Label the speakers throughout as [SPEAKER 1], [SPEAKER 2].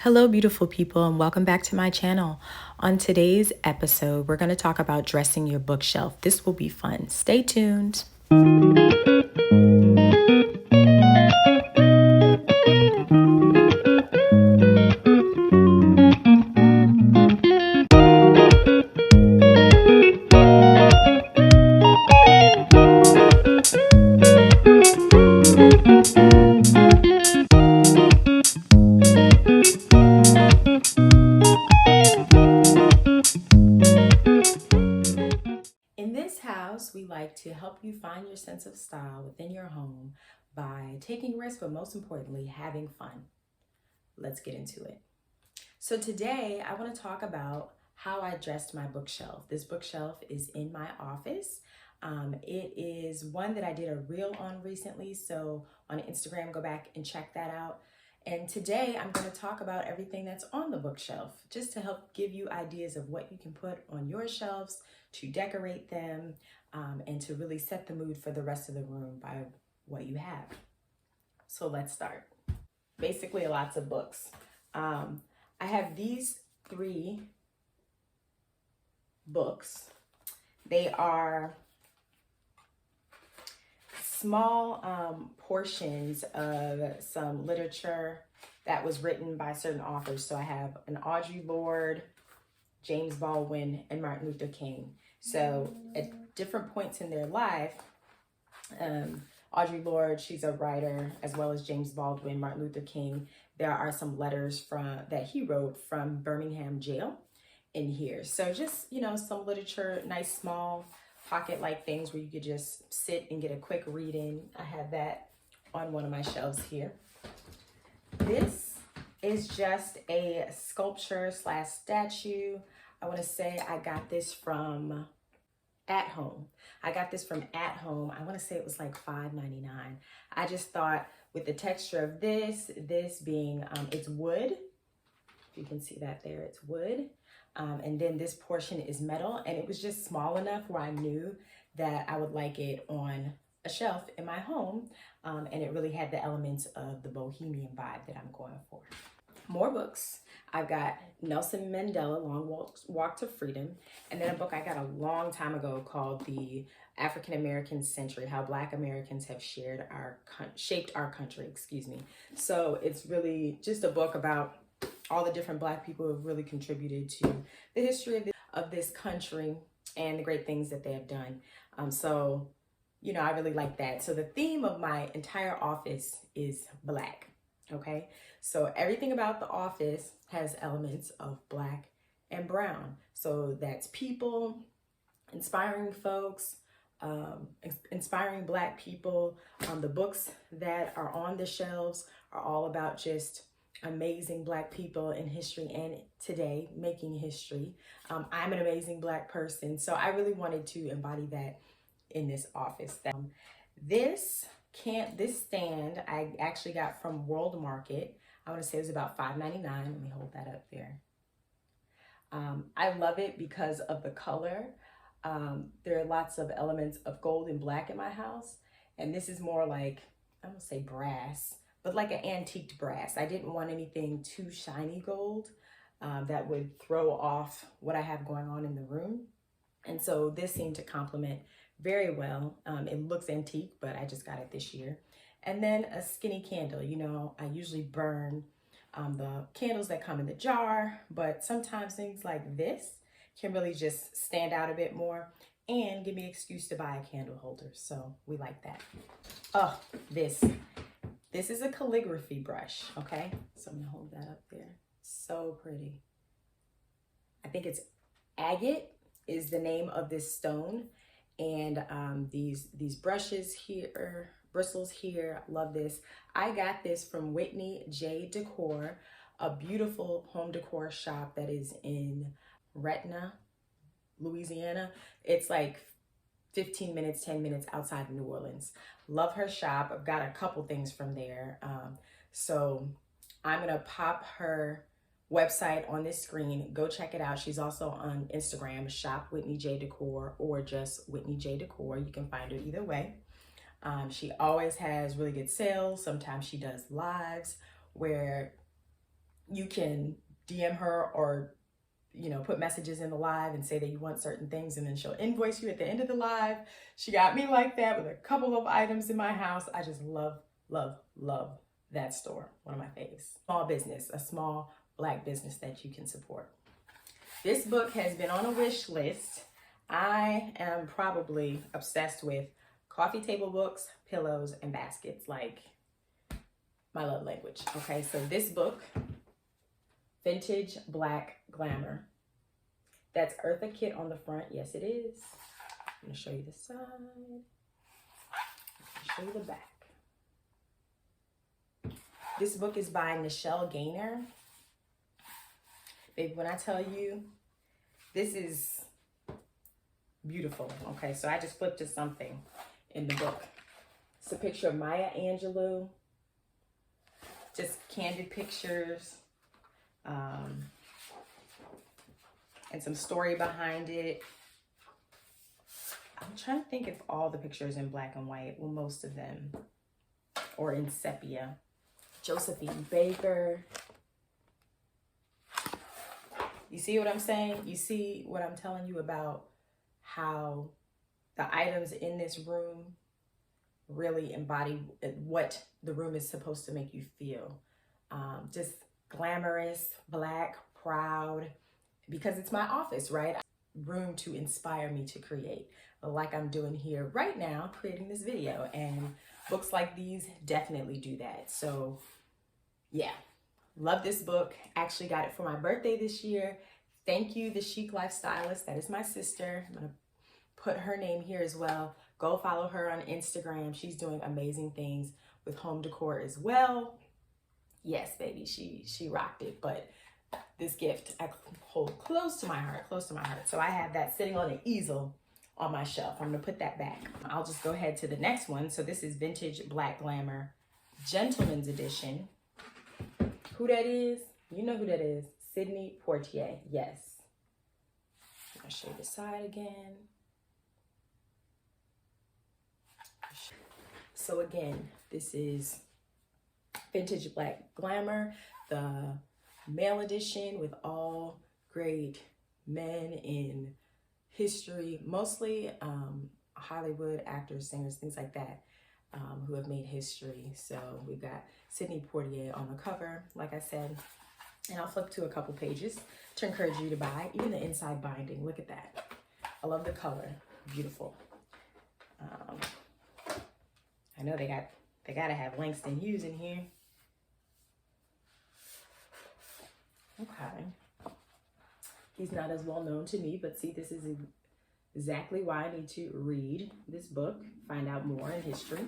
[SPEAKER 1] Hello, beautiful people, and welcome back to my channel. On today's episode, we're going to talk about dressing your bookshelf. This will be fun. Stay tuned. In this house, we like to help you find your sense of style within your home by taking risks, but most importantly, having fun. Let's get into it. So today, I want to talk about how I dressed my bookshelf. This bookshelf is in my office. It is one that I did a reel on recently, so on Instagram, go back and check that out. And today I'm going to talk about everything that's on the bookshelf, just to help give you ideas of what you can put on your shelves, to decorate them, and to really set the mood for the rest of the room by what you have. So let's start. Basically, lots of books. I have these 3 books. They are small portions of some literature that was written by certain authors. So I have an Audre Lorde, James Baldwin, and Martin Luther King. So at different points in their life, Audre Lorde, she's a writer, as well as James Baldwin, Martin Luther King. There are some letters that he wrote from Birmingham jail in here. So just, some literature, nice small pocket-like things where you could just sit and get a quick read in. I have that on one of my shelves here. This is just a sculpture / statue. I want to say I got this from At Home. I got this from At Home. I want to say it was like $5.99. I just thought with the texture of this being, it's wood. If you can see that there, it's wood. And then this portion is metal, and it was just small enough where I knew that I would like it on a shelf in my home. And it really had the elements of the bohemian vibe that I'm going for. More books. I've got Nelson Mandela, Long Walk to Freedom, and then a book I got a long time ago called The African American Century, How Black Americans Have Shaped Our Country, So it's really just a book about all the different Black people who have really contributed to the history of this country and the great things that they have done. I really like that. So the theme of my entire office is Black, okay? So everything about the office has elements of Black and brown. So that's people, inspiring folks, inspiring Black people. The books that are on the shelves are all about just amazing Black people in history and today making history. I'm an amazing Black person, so I really wanted to embody that in this office. This stand I actually got from World Market. I want to say it was about $5.99. Let me hold that up there. I love it because of the color. There are lots of elements of gold and black in my house, and this is more like, I'm gonna say brass, but like an antiqued brass. I didn't want anything too shiny gold that would throw off what I have going on in the room. And so this seemed to complement very well. It looks antique, but I just got it this year. And then a skinny candle. I usually burn the candles that come in the jar, but sometimes things like this can really just stand out a bit more and give me an excuse to buy a candle holder. So we like that. Oh, this is a calligraphy brush, okay? So I'm gonna hold that up there. So pretty. I think it's agate is the name of this stone. And these brushes here, bristles here, love this. I got this from Whitney J Decor, a beautiful home decor shop that is in Retna, Louisiana. It's like 10 minutes outside of New Orleans. Love her shop. I've got a couple things from there. So I'm gonna pop her website on this screen. Go check it out. She's also on Instagram, shop Whitney J Decor, or just Whitney J Decor. You can find her either way. She always has really good sales. Sometimes she does lives where You can DM her or, you know, put messages in the live and say that you want certain things, and then she'll invoice you at the end of the live. She got me like that with a couple of items in my house. I just love, love, love that store. One of my faves. Small business, a small Black business that you can support. This book has been on a wish list. I am probably obsessed with coffee table books, pillows, and baskets, like my love language. Okay, so this book, Vintage Black Glamour. That's Eartha Kitt on the front. Yes, it is. I'm gonna show you the side. Show you the back. This book is by Nichelle Gaynor. Babe, when I tell you, this is beautiful. Okay, so I just flipped to something in the book. It's a picture of Maya Angelou. Just candid pictures. And some story behind it. I'm trying to think if all the pictures in black and white. Well, most of them. Or in sepia. Josephine Baker. You see what I'm saying? You see what I'm telling you about how the items in this room really embody what the room is supposed to make you feel. Just glamorous, Black, proud, because it's my office, right? Room to inspire me to create, like I'm doing here right now, creating this video. And books like these definitely do that. So yeah, love this book. Actually got it for my birthday this year. Thank you, The Chic Lifestylist. That is my sister. I'm gonna put her name here as well. Go follow her on Instagram. She's doing amazing things with home decor as well. Yes, baby, she rocked it. But this gift I hold close to my heart, close to my heart. So I have that sitting on an easel on my shelf. I'm gonna put that back. I'll just go ahead to the next one. So this is Vintage Black Glamour, Gentleman's Edition. Who that is? You know who that is. Sidney Poitier, yes. I'll show you the side again. So again, this is Vintage Black Glamour, the male edition with all great men in history, mostly Hollywood actors, singers, things like that, who have made history. So we've got Sidney Poitier on the cover, like I said, and I'll flip to a couple pages to encourage you to buy. Even the inside binding, look at that. I love the color, beautiful. I know they gotta have Langston Hughes in here. Okay. He's not as well known to me, but see, this is exactly why I need to read this book, find out more in history.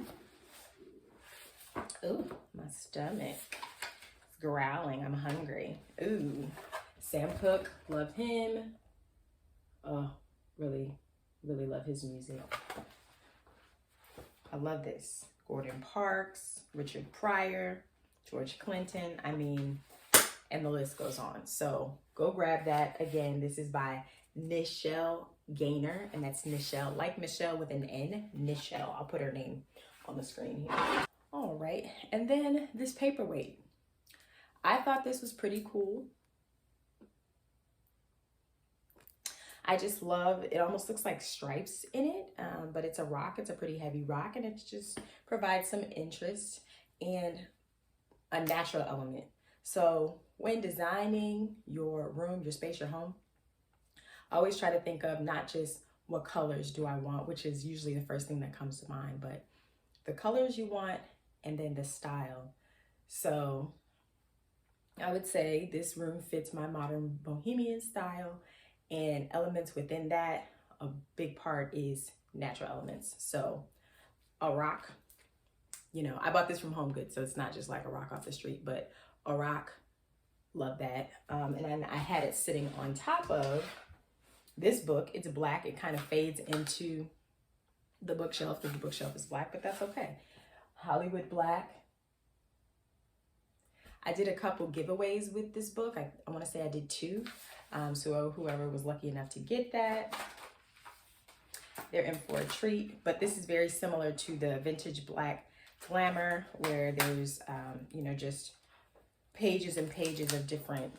[SPEAKER 1] Ooh, my stomach is growling. I'm hungry. Ooh, Sam Cooke, love him. Oh, really, really love his music. I love this. Gordon Parks, Richard Pryor, George Clinton. I mean, and the list goes on. So go grab that. Again, this is by Nichelle Gaynor, and that's Nichelle, like Michelle with an N, Nichelle. I'll put her name on the screen here. All right, and then this Paperweight. I thought this was pretty cool. I just love, it almost looks like stripes in it, but it's a rock. It's a pretty heavy rock, and it just provides some interest and a natural element. So when designing your room, your space, your home, I always try to think of not just what colors do I want, which is usually the first thing that comes to mind, but the colors you want and then the style. So I would say this room fits my modern bohemian style, and elements within that, a big part is natural elements. So a rock, you know, I bought this from Home Goods, so it's not just like a rock off the street, but a rock, love that. And then I had it sitting on top of this book. It's black. It kind of fades into the bookshelf because the bookshelf is black, but that's okay. Hollywood black. I did a couple giveaways with this book. I want to say I did 2. So whoever was lucky enough to get that, they're in for a treat. But this is very similar to the Vintage Black Glamour, where there's, you know, just pages and pages of different,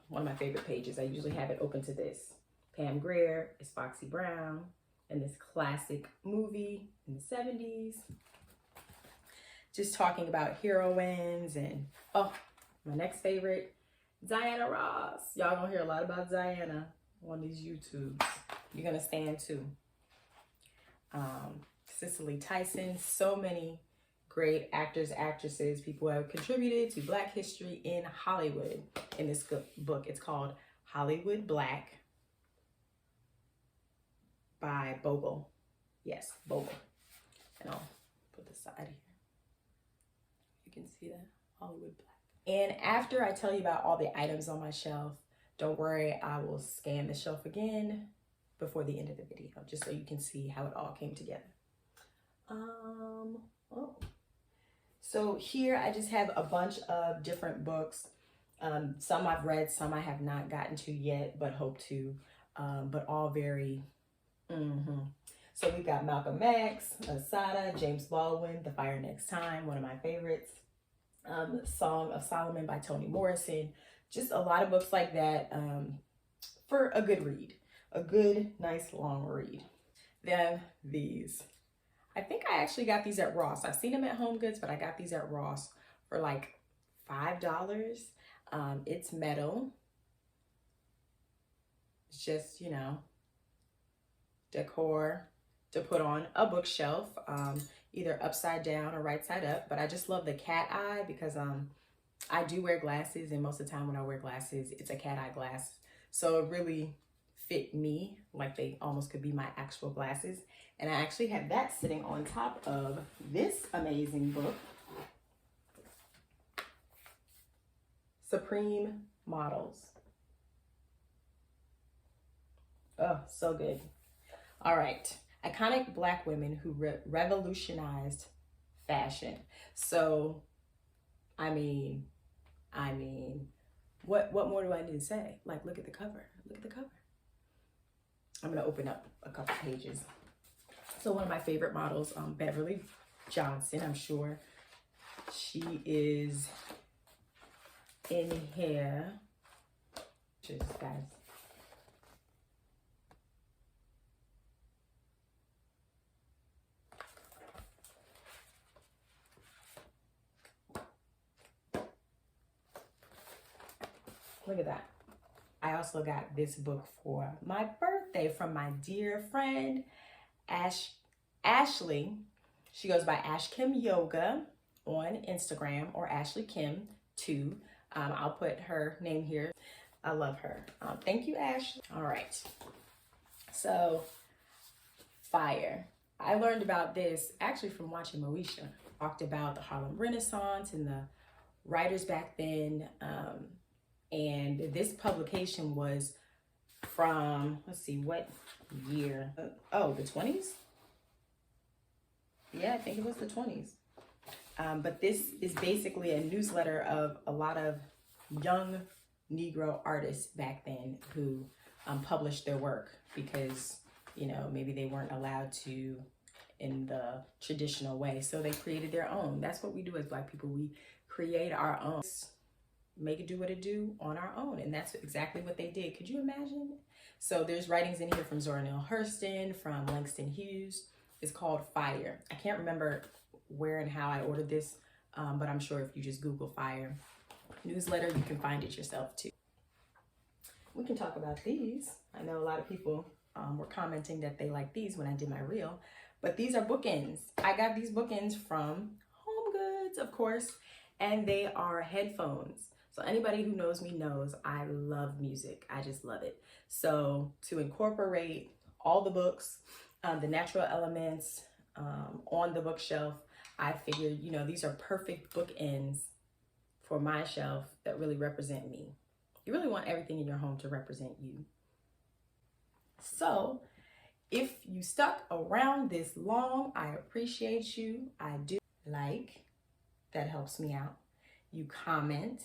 [SPEAKER 1] one of my favorite pages. I usually have it open to this. Pam Grier is Foxy Brown in this classic movie in the 70s. Just talking about heroines and, oh, my next favorite, Diana Ross. Y'all gonna hear a lot about Diana on these YouTubes. You're gonna stand too. Cicely Tyson, so many great actors, actresses, people who have contributed to Black history in Hollywood in this book. It's called Hollywood Black by Bogle. Yes, Bogle. And I'll put the side here. You can see that, Hollywood Black. And after I tell you about all the items on my shelf, don't worry, I will scan the shelf again before the end of the video, just so you can see how it all came together. So here I just have a bunch of different books. Some I've read, some I have not gotten to yet, but hope to, but all very, So we've got Malcolm X, Asada, James Baldwin, The Fire Next Time, one of my favorites. Song of Solomon by Toni Morrison. Just a lot of books like that for a good read. A good, nice, long read. Then these. I think I actually got these at Ross. I've seen them at Home Goods, but I got these at Ross for like $5. It's metal. It's just, you know, decor to put on a bookshelf, either upside down or right side up. But I just love the cat eye because I do wear glasses, and most of the time when I wear glasses, it's a cat eye glass. So it really fit me, like they almost could be my actual glasses. And I actually have that sitting on top of this amazing book, Supreme Models. Oh, so good. All right, iconic Black women who revolutionized fashion. So, I mean, what more do I need to say? Like, look at the cover. Look at the cover. I'm gonna open up a couple pages. So one of my favorite models, Beverly Johnson, I'm sure she is in here. Just guys. Look at that. I also got this book for my birthday from my dear friend, Ashley. She goes by Ash Kim Yoga on Instagram, or Ashley Kim 2. I'll put her name here. I love her. Thank you, Ashley. All right. So, fire. I learned about this actually from watching Moesha. Talked about the Harlem Renaissance and the writers back then. And this publication was from, let's see, what year? Oh, the 20s? Yeah, I think it was the 20s. But this is basically a newsletter of a lot of young Negro artists back then who published their work because, you know, maybe they weren't allowed to in the traditional way. So they created their own. That's what we do as Black people. We create our own. Make it do what it do on our own. And that's exactly what they did. Could you imagine? So there's writings in here from Zora Neale Hurston, from Langston Hughes. It's called Fire. I can't remember where and how I ordered this, but I'm sure if you just Google Fire newsletter, you can find it yourself too. We can talk about these. I know a lot of people were commenting that they like these when I did my reel, but these are bookends. I got these bookends from Home Goods, of course, and they are headphones. So anybody who knows me knows I love music. I just love it. So to incorporate all the books, the natural elements on the bookshelf, I figured, you know, these are perfect bookends for my shelf that really represent me. You really want everything in your home to represent you. So if you stuck around this long, I appreciate you. I do. Like, that helps me out. You comment,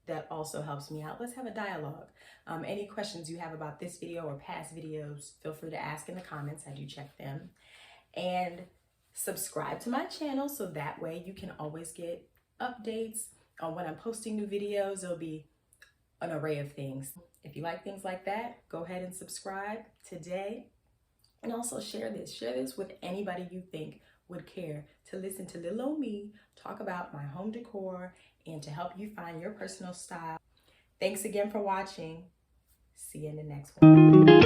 [SPEAKER 1] that also helps me out. Let's have a dialogue. Any questions you have about this video or past videos, feel free to ask in the comments. I do check them. And subscribe to my channel so that way you can always get updates when I'm posting new videos, it'll be an array of things. If you like things like that, go ahead and subscribe today. And also share this with anybody you think would care to listen to little old me talk about my home decor and to help you find your personal style. Thanks again for watching. See you in the next one.